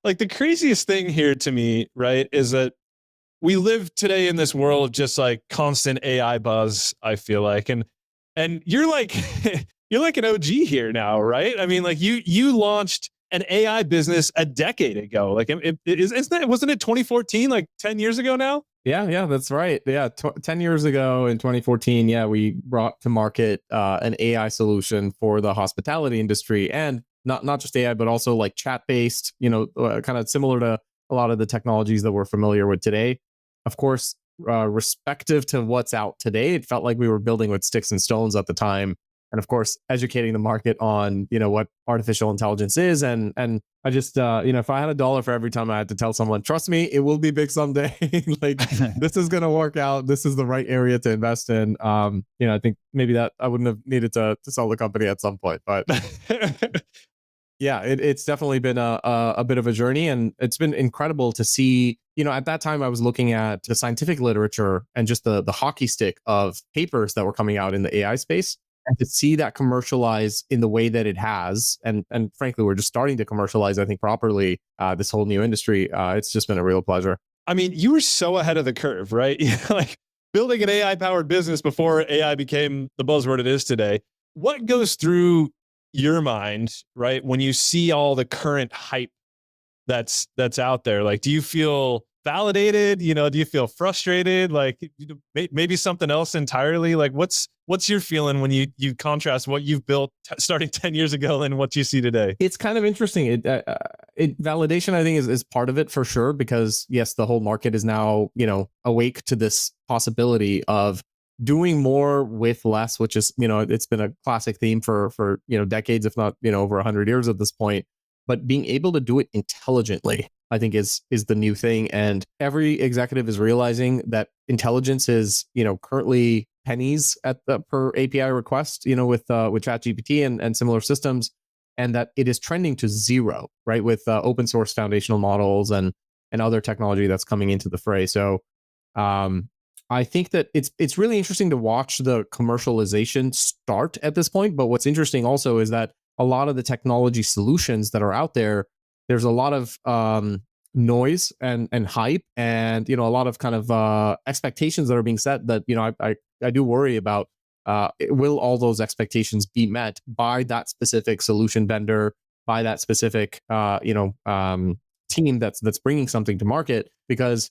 like the craziest thing here to me, right, is that we live today in this world of just like constant AI buzz, I feel like. And you're like you're like an OG here now, right? I mean, like you launched an AI business a decade ago. Like isn't that wasn't it 2014, like 10 years ago now? Yeah, that's right. Yeah, 10 years ago in 2014, yeah, we brought to market an AI solution for the hospitality industry, and not just AI, but also like chat based, kind of similar to a lot of the technologies that we're familiar with today. Of course, respective to what's out today, it felt like we were building with sticks and stones at the time. And of course, educating the market on, what artificial intelligence is. And I just, if I had a dollar for every time I had to tell someone, trust me, it will be big someday. Like, this is going to work out. This is the right area to invest in. I think maybe that I wouldn't have needed to sell the company at some point, but yeah, it's definitely been a bit of a journey, and it's been incredible to see. At that time, I was looking at the scientific literature and just the hockey stick of papers that were coming out in the AI space, and to see that commercialize in the way that it has, and frankly, we're just starting to commercialize, I think, properly this whole new industry. It's just been a real pleasure. I mean, you were so ahead of the curve, right? Like building an AI powered business before AI became the buzzword it is today. What goes through your mind, right, when you see all the current hype that's out there? Like, do you feel validated? Do you feel frustrated? Like, maybe something else entirely? Like, what's your feeling when you contrast what you've built starting 10 years ago and what you see today? It's kind of interesting. It validation, I think, is part of it for sure, because yes, the whole market is now awake to this possibility of doing more with less, which is it's been a classic theme for decades, if not over 100 years at this point. But being able to do it intelligently, I think, is the new thing. And every executive is realizing that intelligence is currently pennies at the per API request, with ChatGPT and similar systems, and that it is trending to zero, right, with open source foundational models and other technology that's coming into the fray. So um, I think that it's really interesting to watch the commercialization start at this point. But what's interesting also is that a lot of the technology solutions that are out there, there's a lot of noise and hype, and a lot of kind of expectations that are being set that I do worry about. Will all those expectations be met by that specific solution vendor, by that specific team that's bringing something to market? Because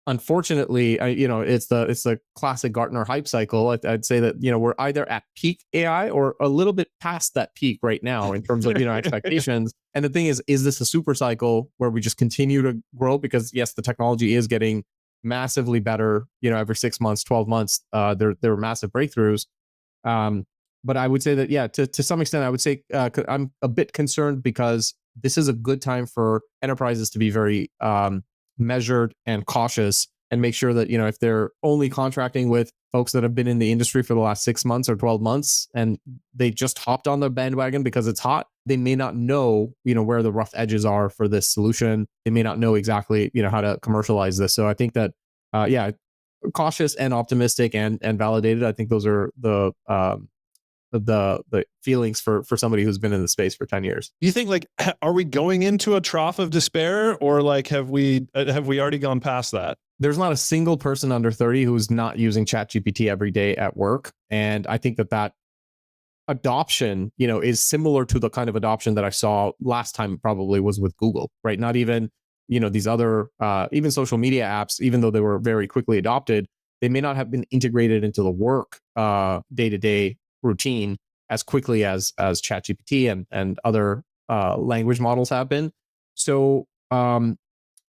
unfortunately, it's the classic Gartner hype cycle. I'd say that we're either at peak AI or a little bit past that peak right now in terms of expectations. And the thing is this a super cycle where we just continue to grow? Because yes, the technology is getting massively better. Every 6 months, 12 months, there are massive breakthroughs. But I would say that to some extent, I would say I'm a bit concerned, because this is a good time for enterprises to be very measured and cautious, and make sure that if they're only contracting with folks that have been in the industry for the last 6 months or 12 months and they just hopped on the bandwagon because it's hot, they may not know where the rough edges are for this solution. They may not know exactly how to commercialize this. So I think that cautious and optimistic and validated, I think those are the feelings for somebody who's been in the space for 10 years. Do you think, like, are we going into a trough of despair, or like have we already gone past that? There's not a single person under 30 who's not using ChatGPT every day at work, and I think that adoption is similar to the kind of adoption that I saw last time, probably was with Google, right? Not even these other even social media apps, even though they were very quickly adopted, they may not have been integrated into the work day-to-day routine as quickly as ChatGPT and other language models have been. So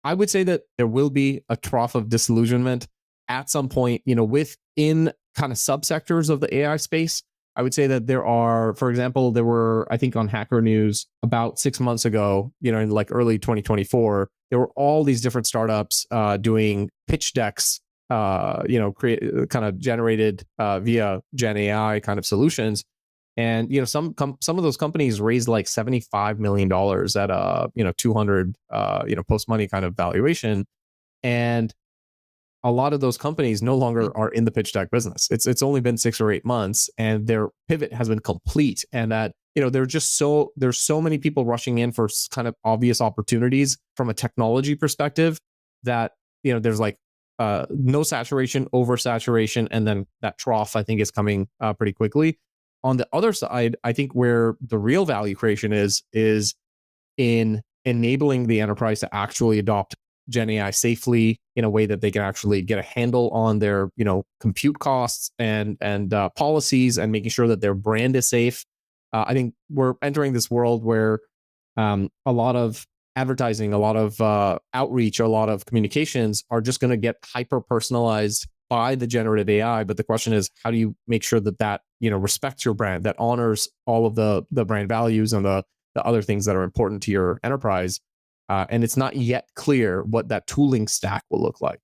I would say that there will be a trough of disillusionment at some point, within kind of subsectors of the AI space. I would say that there are, for example, there were, I think on Hacker News about 6 months ago, in like early 2024, there were all these different startups doing pitch decks, create kind of generated via Gen AI kind of solutions. And some of those companies raised like $75 million at a 200 post money kind of valuation, and a lot of those companies no longer are in the pitch deck business. It's only been 6 or 8 months, and their pivot has been complete. And that there's so many people rushing in for kind of obvious opportunities from a technology perspective that there's like no saturation, oversaturation, and then that trough I think is coming pretty quickly. On the other side, I think where the real value creation is in enabling the enterprise to actually adopt Gen AI safely in a way that they can actually get a handle on their compute costs and policies, and making sure that their brand is safe. I think we're entering this world where a lot of advertising, a lot of outreach, a lot of communications are just going to get hyper personalized by the generative AI. But the question is, how do you make sure that respects your brand, that honors all of the brand values and the other things that are important to your enterprise? And it's not yet clear what that tooling stack will look like.